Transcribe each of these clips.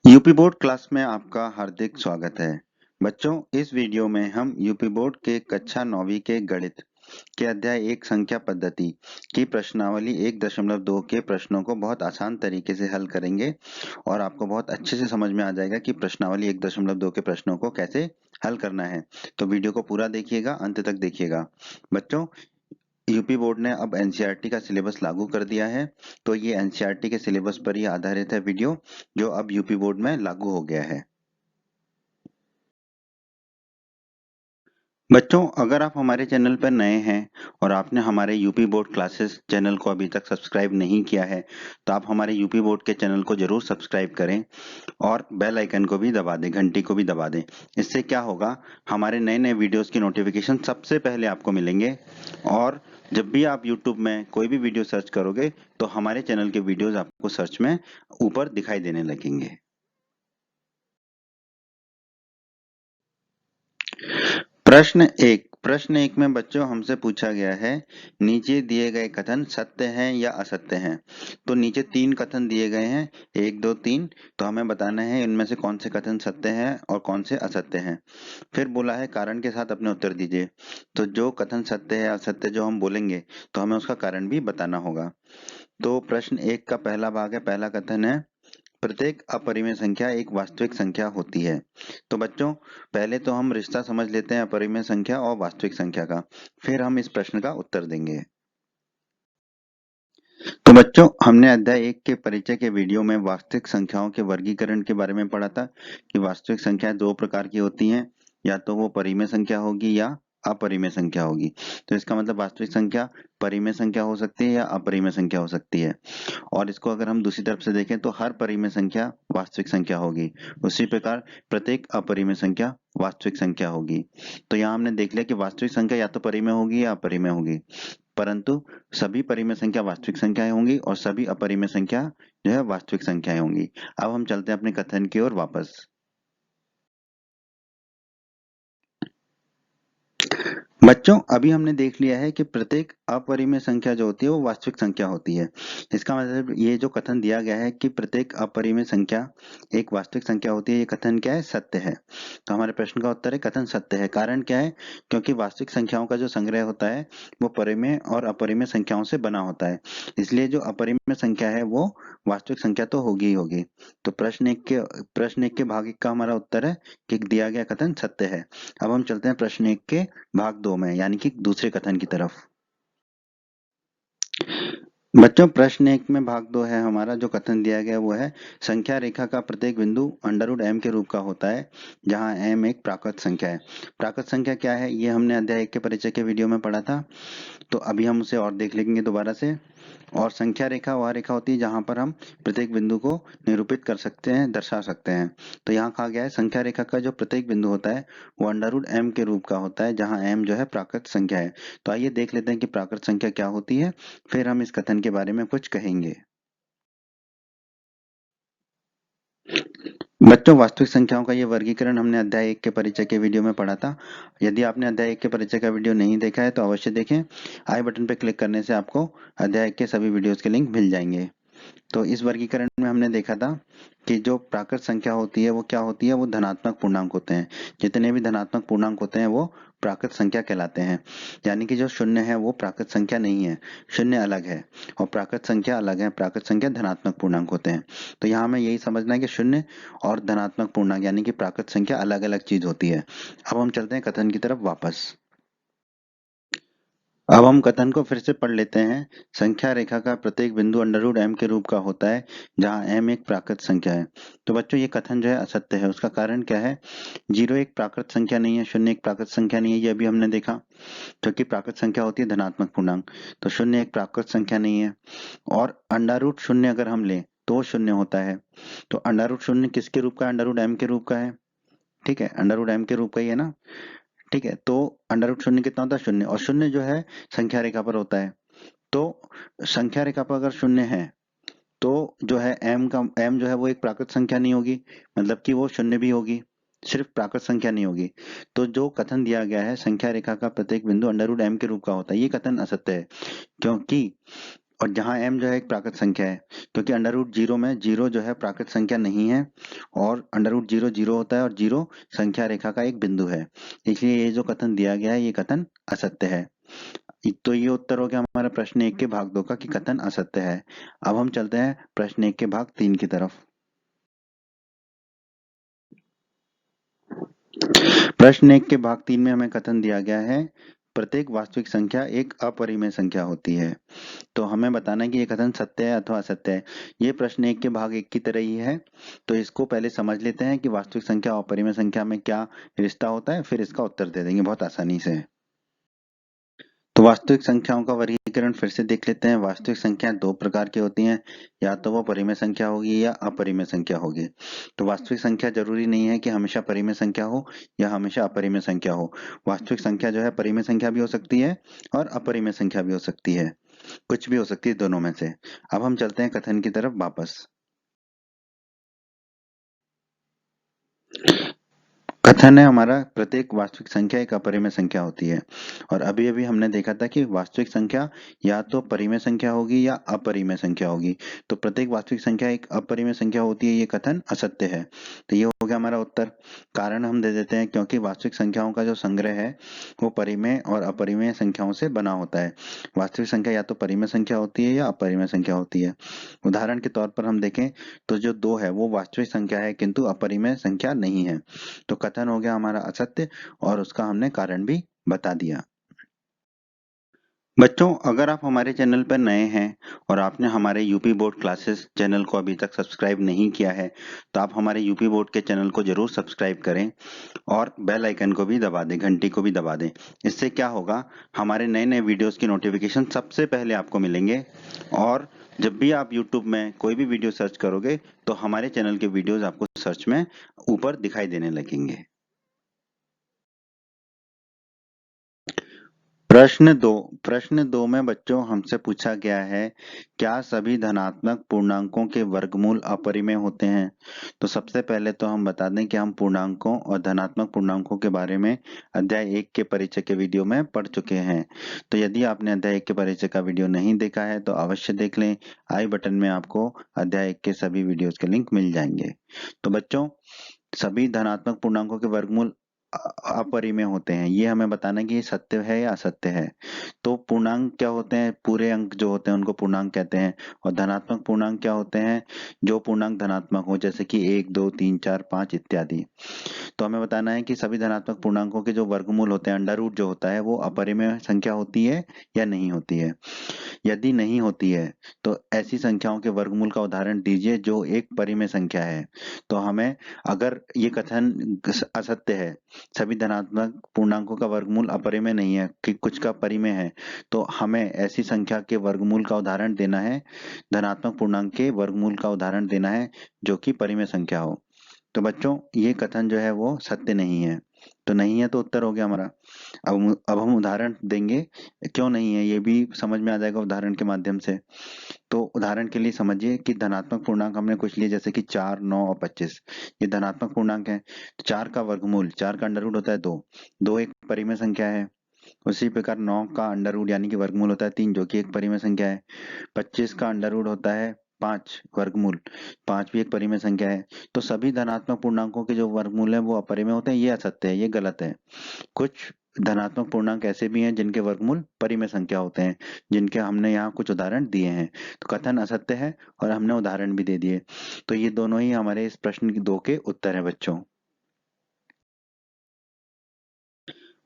UP board class में आपका हार्दिक स्वागत है। बच्चों, इस वीडियो में हम यूपी बोर्ड के कक्षा 9वीं के गणित के अध्याय 1 संख्या पद्धति की प्रश्नावली 1.2 के प्रश्नों को बहुत आसान तरीके से हल करेंगे और आपको बहुत अच्छे से समझ में आ जाएगा कि प्रश्नावली 1.2 के प्रश्नों को कैसे हल करना है। तो वीडियो को पूरा देखिएगा, अंत तक देखिएगा। बच्चों, यूपी बोर्ड ने अब एनसीईआरटी का सिलेबस लागू कर दिया है, तो ये एनसीईआरटी के सिलेबस पर ही आधारित है वीडियो, जो अब यूपी बोर्ड में लागू हो गया है। बच्चों, अगर आप हमारे चैनल पर नए हैं और आपने हमारे यूपी बोर्ड क्लासेस चैनल को अभी तक सब्सक्राइब नहीं किया है, तो आप हमारे यूपी बोर्ड के चैनल को जरूर सब्सक्राइब करें और बेल आइकन को भी दबा दें, घंटी को भी दबा दें। इससे क्या होगा, हमारे नए नए वीडियोस की नोटिफिकेशन सबसे पहले आपको मिलेंगे और जब भी आप यूट्यूब में कोई भी वीडियो सर्च करोगे तो हमारे चैनल के वीडियोस आपको सर्च में ऊपर दिखाई देने लगेंगे। प्रश्न एक में बच्चों हमसे पूछा गया है, नीचे दिए गए कथन सत्य हैं या असत्य हैं। तो नीचे 3 कथन दिए गए हैं, 1 2 3। तो हमें बताना है इनमें से कौन से कथन सत्य हैं और कौन से असत्य हैं। फिर बोला है कारण के साथ अपने उत्तर दीजिए। तो जो कथन सत्य है असत्य जो हम बोलेंगे तो हमें उसका कारण भी बताना होगा। तो प्रश्न 1 का पहला भाग है, पहला कथन है, प्रत्येक अपरिमेय संख्या एक वास्तविक संख्या होती है। तो बच्चों, पहले तो हम रिश्ता समझ लेते हैं अपरिमेय संख्या और वास्तविक संख्या का, फिर हम इस प्रश्न का उत्तर देंगे। तो बच्चों, हमने अध्याय 1 के परिचय के वीडियो में वास्तविक संख्याओं के वर्गीकरण के बारे में पढ़ा था कि वास्तविक संख्याएं 2 प्रकार की होती हैं, या तो वो परिमेय संख्या होगी या अपरिमेय संख्या होगी। तो इसका मतलब वास्तविक संख्या परिमेय संख्या हो सकती है या अपरिमेय संख्या हो सकती है। और इसको अगर हम दूसरी तरफ से देखें तो हर परिमेय संख्या वास्तविक संख्या होगी। उसी प्रकार प्रत्येक अपरिमेय संख्या वास्तविक संख्या होगी। तो यहाँ हमने देख लिया कि वास्तविक संख्या या तो परिमेय होगी या अपरिमेय होगी, परंतु सभी परिमेय संख्या वास्तविक संख्याएं होंगी और सभी अपरिमेय संख्या जो है वास्तविक संख्याएं होंगी। अब हम चलते हैं अपने कथन की ओर वापस। बच्चों, अभी हमने देख लिया है कि प्रत्येक अपरिमेय संख्या जो होती है वो वास्तविक संख्या होती है। इसका मतलब ये जो कथन दिया गया है कि प्रत्येक अपरिमेय संख्या एक वास्तविक संख्या होती है, ये कथन क्या है? सत्य है। तो हमारे प्रश्न का उत्तर है कथन सत्य है। कारण क्या है? क्योंकि वास्तविक संख्याओं का जो संग्रह होता है वो परिमेय और अपरिमेय संख्याओं से बना होता है, इसलिए जो अपरिमेय संख्या है वो वास्तविक संख्या तो होगी ही होगी। तो प्रश्न एक के भाग एक का हमारा उत्तर है कि दिया गया कथन सत्य है। अब हम चलते हैं प्रश्न 1 के भाग 2 में, यानी कि दूसरे कथन की तरफ। बच्चों, प्रश्न 1 में भाग 2 है हमारा, जो कथन दिया गया वो है, संख्या रेखा का प्रत्येक बिंदु √m के रूप का होता है, जहां m एक प्राकृत संख्या है। प्राकृत संख्या क्या है, ये हमने अध्याय 1 के परिचय के वीडियो में पढ़ा था, तो अभी हम उसे और देख लेंगे दोबारा से। और संख्या रेखा वह रेखा होती है जहां पर हम प्रत्येक बिंदु को निरूपित कर सकते हैं, दर्शा सकते हैं। तो यहाँ कहा गया है संख्या रेखा का जो प्रत्येक बिंदु होता है वो √m के रूप का होता है, जहां m जो है प्राकृत संख्या है। तो आइए देख लेते हैं कि प्राकृत संख्या क्या होती है, फिर हम इस कथन के बारे में कुछ कहेंगे। बच्चों, वास्तविक संख्याओं का ये वर्गीकरण हमने अध्याय 1 के परिचय के वीडियो में पढ़ा था। यदि आपने अध्याय 1 के परिचय का वीडियो नहीं देखा है तो अवश्य देखें। आई बटन पर क्लिक करने से आपको अध्याय 1 के सभी वीडियोस के लिंक मिल जाएंगे। तो इस वर्गीकरण में हमने देखा था कि जो प्राकृत संख्या होती है वो क्या होती है, वो धनात्मक पूर्णांक होते हैं। जितने भी धनात्मक पूर्णांक होते हैं वो प्राकृत संख्या कहलाते हैं। यानी कि जो शून्य है वो प्राकृत संख्या नहीं है, शून्य अलग है और प्राकृत संख्या अलग है। प्राकृत संख्या धनात्मक पूर्णांक होते हैं। तो यहाँ हमें यही समझना है कि शून्य और धनात्मक पूर्णांक यानी कि प्राकृत संख्या अलग अलग चीज होती है। अब हम चलते हैं कथन की तरफ वापस। अब हम कथन को फिर से पढ़ लेते हैं। संख्या रेखा का प्रत्येक बिंदु √m के रूप का होता है, जहां m एक प्राकृत संख्या है। तो बच्चों, ये कथन जो है असत्य है। उसका कारण क्या है? 0 एक प्राकृत संख्या नहीं है, 0 एक प्राकृत संख्या नहीं है, ये अभी हमने देखा। क्योंकि प्राकृत संख्या होती है धनात्मक पूर्णांक, तो 0 एक प्राकृत संख्या नहीं है। और √0 अगर हम लें तो शून्य होता है। तो √0 किसके रूप का? √m के रूप का है। ठीक है, √m के रूप का ही है ना। ठीक है, तो √0 कितना होता है? शून्य। और शून्य जो है संख्या रेखा पर होता है। तो संख्या रेखा पर अगर शून्य है तो जो है m जो है वो एक प्राकृत संख्या नहीं होगी, मतलब कि वो शून्य भी होगी, सिर्फ प्राकृत संख्या नहीं होगी। तो जो कथन दिया गया है संख्या रेखा का प्रत्येक बिंदु √m के रूप का होता है, ये कथन असत्य है। क्योंकि और जहाँ m जो है एक प्राकृत संख्या है, क्योंकि अंडर रूट जीरो में जीरो जो है प्राकृत संख्या नहीं है और अंडर रूट जीरो जीरो होता है और जीरो संख्या रेखा का एक बिंदु है, इसलिए ये जो कथन दिया गया है ये कथन असत्य है। तो ये उत्तर हो गया हमारा प्रश्न 1 के भाग 2 का कि कथन असत्य है। अब हम चलते हैं प्रश्न 1 के भाग 3 की तरफ। प्रश्न 1 के भाग 3 में हमें कथन दिया गया है, प्रत्येक वास्तविक संख्या एक अपरिमेय संख्या होती है। तो हमें बताना है कि ये कथन सत्य है अथवा असत्य है। ये प्रश्न 1 के भाग 1 की तरह ही है, तो इसको पहले समझ लेते हैं कि वास्तविक संख्या और अपरिमेय संख्या में क्या रिश्ता होता है, फिर इसका उत्तर दे देंगे बहुत आसानी से। तो वास्तविक संख्याओं का वर्गीकरण फिर से देख लेते हैं। वास्तविक संख्याएं दो प्रकार की होती हैं, या तो वो परिमेय संख्या होगी या अपरिमेय संख्या होगी। तो वास्तविक संख्या जरूरी नहीं है कि हमेशा परिमेय संख्या हो या हमेशा अपरिमेय संख्या हो। वास्तविक संख्या जो है परिमेय संख्या भी हो सकती है और अपरिमेय संख्या भी हो सकती है, कुछ भी हो सकती है दोनों में से। अब हम चलते हैं कथन की तरफ वापस। कथन है हमारा, प्रत्येक वास्तविक संख्या एक अपरिमेय संख्या होती है। और अभी अभी हमने देखा था कि वास्तविक संख्या या तो परिमेय संख्या होगी या अपरिमेय संख्या होगी। तो प्रत्येक वास्तविक संख्या एक अपरिमेय संख्या होती है, ये कथन असत्य है। तो ये हो गया हमारा उत्तर। कारण हम दे देते हैं, क्योंकि वास्तविक संख्याओं का जो संग्रह है वो परिमेय और अपरिमेय संख्याओं से बना होता है। वास्तविक संख्या या तो परिमेय संख्या होती है या अपरिमेय संख्या होती है। उदाहरण के तौर पर हम देखें तो जो 2 है वो वास्तविक संख्या है किंतु अपरिमेय संख्या नहीं है। तो कथन हो गया हमारा असत्य और उसका हमने कारण भी बता दिया। बच्चों, अगर आप हमारे चैनल पर नए हैं और आपने हमारे यूपी बोर्ड क्लासेस चैनल को अभी तक सब्सक्राइब नहीं किया है, तो आप हमारे यूपी बोर्ड के चैनल को जरूर सब्सक्राइब करें और बेल आइकन को भी दबा दें, घंटी को भी दबा दें। इससे क्या होगा, हमारे नए नए वीडियोस की नोटिफिकेशन सबसे पहले आपको मिलेंगे और जब भी आप यूट्यूब में कोई भी वीडियो सर्च करोगे तो हमारे चैनल के वीडियोस आपको सर्च में ऊपर दिखाई देने लगेंगे। प्रश्न दो में बच्चों हमसे पूछा गया है, क्या सभी धनात्मक पूर्णांकों के वर्गमूल अपरिमेय होते हैं? तो सबसे पहले तो हम बता दें कि हम पूर्णांकों और धनात्मक पूर्णांकों के बारे में अध्याय 1 के परिचय के वीडियो में पढ़ चुके हैं। तो यदि आपने अध्याय 1 के परिचय का वीडियो नहीं देखा है तो अवश्य देख लें। आई बटन में आपको अध्याय 1 के सभी वीडियोस के लिंक मिल जाएंगे। तो बच्चों, सभी धनात्मक पूर्णांकों के वर्गमूल अपरिमेय होते हैं, ये हमें बताना है कि ये सत्य है या असत्य है। तो पूर्णांक क्या होते हैं, पूरे अंक जो होते हैं उनको पूर्णांक कहते हैं। और धनात्मक पूर्णांक क्या होते हैं, जो पूर्णांक धनात्मक हो, जैसे कि 1 2 3 4 5 इत्यादि। तो हमें बताना है कि सभी धनात्मक पूर्णांकों के जो वर्गमूल होते हैं, अंडर रूट जो होता है, वो अपरिमेय संख्या होती है या नहीं होती है। यदि नहीं होती है तो ऐसी संख्याओं के वर्गमूल का उदाहरण दीजिए जो एक परिमेय संख्या है। तो हमें, अगर ये कथन असत्य है, सभी धनात्मक पूर्णांकों का वर्गमूल अपरिमेय नहीं है कि कुछ का परिमेय है, तो हमें ऐसी संख्या के वर्गमूल का उदाहरण देना है, धनात्मक पूर्णांक के वर्गमूल का उदाहरण देना है जो कि परिमेय संख्या हो। तो बच्चों, ये कथन जो है वो सत्य नहीं है। तो नहीं है तो उत्तर हो गया हमारा। अब हम उदाहरण देंगे, क्यों नहीं है ये भी समझ में आ जाएगा उदाहरण के माध्यम से। तो उदाहरण के लिए समझिए कि धनात्मक पूर्णांक हमने कुछ लिए, जैसे कि 4 9 और 25। ये धनात्मक पूर्णांक है। 4 का वर्गमूल, 4 का अंडर रूट होता है 2, 2 एक परिमेय संख्या है। उसी प्रकार 9 का अंडर रूट यानी कि वर्गमूल होता है 3, जो कि एक परिमेय संख्या है। 25 का अंडर रूट होता है 5 वर्गमूल, 5 भी एक परिमेय संख्या है। तो सभी धनात्मक पूर्णांकों के जो वर्गमूल है वो अपरिमेय होते हैं, ये असत्य है, ये गलत है। कुछ धनात्मक पूर्णांक ऐसे भी हैं जिनके वर्गमूल परिमेय संख्या होते हैं, जिनके हमने यहाँ कुछ उदाहरण दिए हैं। तो कथन असत्य है और हमने उदाहरण भी दे दिए। तो ये दोनों ही हमारे इस प्रश्न की 2 के उत्तर है बच्चों।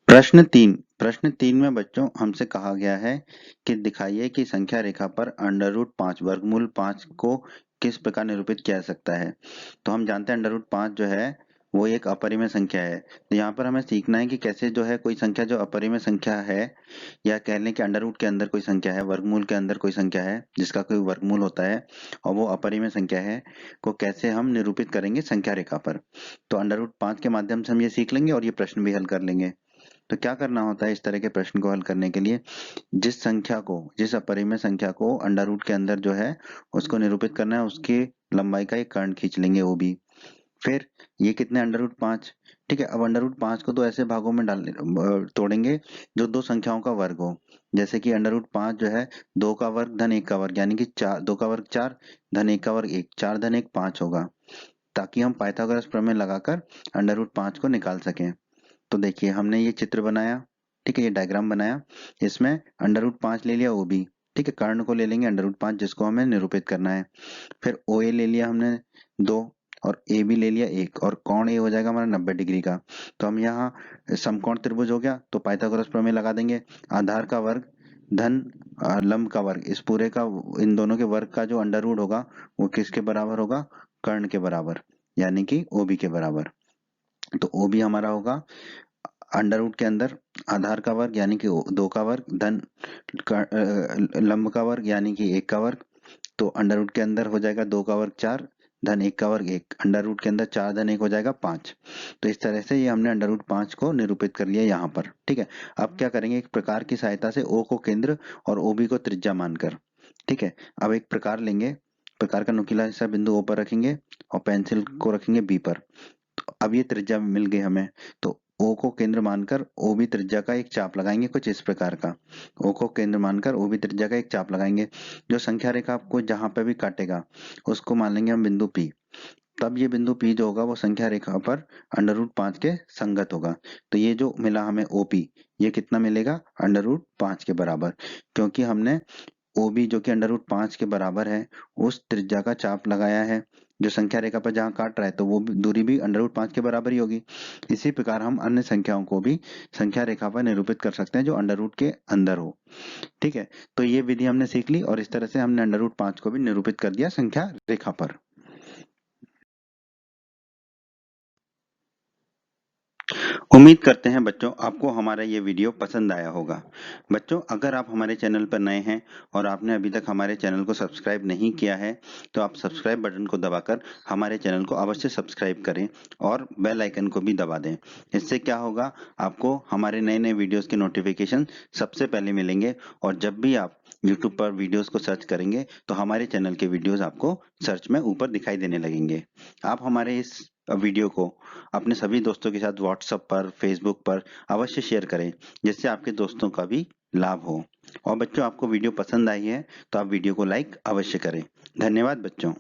प्रश्न तीन में बच्चों हमसे कहा गया है कि दिखाइए कि संख्या रेखा पर अंडर रूट 5 वर्गमूल 5 को किस प्रकार निरूपित किया जा सकता है। तो हम जानते हैं अंडर रूट 5 जो है वो एक अपरिमेय संख्या है। तो यहाँ पर हमें सीखना है कि कैसे जो है कोई संख्या जो अपरिमेय संख्या है, या कह लें कि अंडर रूट के अंदर कोई संख्या है, वर्गमूल के अंदर कोई संख्या है जिसका कोई वर्गमूल होता है और वो अपरिमेय संख्या है, को कैसे हम निरूपित करेंगे संख्या रेखा पर। तो अंडर रूट 5 के माध्यम से हम ये सीख लेंगे और ये प्रश्न भी हल कर लेंगे। तो क्या करना होता है इस तरह के प्रश्न को हल करने के लिए, जिस अपरिमेय संख्या को अंडर रूट के अंदर जो है उसको निरूपित करना है, उसकी लंबाई का एक कर्ण खींच लेंगे, वो भी फिर ये कितने √5, ठीक है। अब √5 को तो ऐसे भागों में तोड़ेंगे जो दो संख्याओं का वर्ग हो। जैसे कि √5 जो है 2 का वर्ग धन 1 का वर्ग, यानी कि 2 का वर्ग 4 धन 1 का वर्ग 1, 4 धन 1 5 होगा, ताकि हम पाइथागोरस प्रमेय लगाकर √5 को निकाल सकें। तो देखिए हमने ये चित्र बनाया, ठीक है, ये डायग्राम बनाया, इसमें √5 ले लिया OB, ठीक है, कर्ण को ले लेंगे √5 जिसको हमें निरूपित करना है। फिर OA ले लिया हमने 2 और AB ले लिया 1 और कोण A हो जाएगा हमारा 90 डिग्री का। तो हम यहाँ समकोण त्रिभुज हो गया तो पाइथागोरस प्रमेय लगा देंगे। आधार का वर्ग धन लंब का वर्ग, इस पूरे का इन दोनों के वर्ग का जो अंडर रूट होगा वो किसके बराबर होगा, कर्ण के बराबर, यानी कि OB के बराबर। तो OB हमारा होगा अंडर रूट के अंदर आधार का वर्ग यानी कि 2 का वर्ग धन लंब का वर्ग यानी कि 1 का वर्ग। तो अंडर रूट के अंदर हो जाएगा 2 का वर्ग 4 धन 1 का वर्ग 1, अंडर रूट के अंदर 4 धन 1 हो जाएगा 5। तो इस तरह से ये हमने √5 को निरूपित कर लिया यहाँ पर, ठीक है। अब क्या करेंगे, एक प्रकार की सहायता से O को केंद्र और OB को त्रिज्या मानकर, ठीक है। अब एक प्रकार लेंगे, प्रकार का नुकीला हिस्सा बिंदु O पर रखेंगे और पेंसिल को रखेंगे B पर। तो अब ये त्रिज्या मिल गई हमें, तो O को केंद्र मानकर OB त्रिज्या का एक चाप लगाएंगे कुछ इस प्रकार का। O को केंद्र मानकर OB त्रिज्या का एक चाप लगाएंगे। जो संख्या रेखा आपको जहां पे भी काटेगा उसको मान लेंगे हम बिंदु P। तब ये बिंदु P जो होगा वो संख्या रेखा पर √5 के संगत होगा। तो ये जो मिला हमें OP, ये कितना मिलेगा, √5 के बराबर, क्योंकि हमने OB जो कि √5 के बराबर है उस त्रिज्या का चाप लगाया है। जो संख्या रेखा पर जहाँ काट रहा है तो वो दूरी भी √5 के बराबर ही होगी। इसी प्रकार हम अन्य संख्याओं को भी संख्या रेखा पर निरूपित कर सकते हैं जो अंडर रूट के अंदर हो, ठीक है। तो ये विधि हमने सीख ली और इस तरह से हमने √5 को भी निरूपित कर दिया संख्या रेखा पर। उम्मीद करते हैं बच्चों आपको हमारा ये वीडियो पसंद आया होगा। बच्चों अगर आप हमारे चैनल पर नए हैं और आपने अभी तक हमारे चैनल को सब्सक्राइब नहीं किया है तो आप सब्सक्राइब बटन को दबाकर हमारे चैनल को अवश्य सब्सक्राइब करें और बेल आइकन को भी दबा दें। इससे क्या होगा, आपको हमारे नए नए वीडियोस के नोटिफिकेशन सबसे पहले मिलेंगे और जब भी आप YouTube पर वीडियोस को सर्च करेंगे तो हमारे चैनल के वीडियोस आपको सर्च में ऊपर दिखाई देने लगेंगे। आप हमारे इस वीडियो को अपने सभी दोस्तों के साथ व्हाट्सएप पर, फेसबुक पर अवश्य शेयर करें जिससे आपके दोस्तों का भी लाभ हो। और बच्चों आपको वीडियो पसंद आई है तो आप वीडियो को लाइक अवश्य करें। धन्यवाद बच्चों।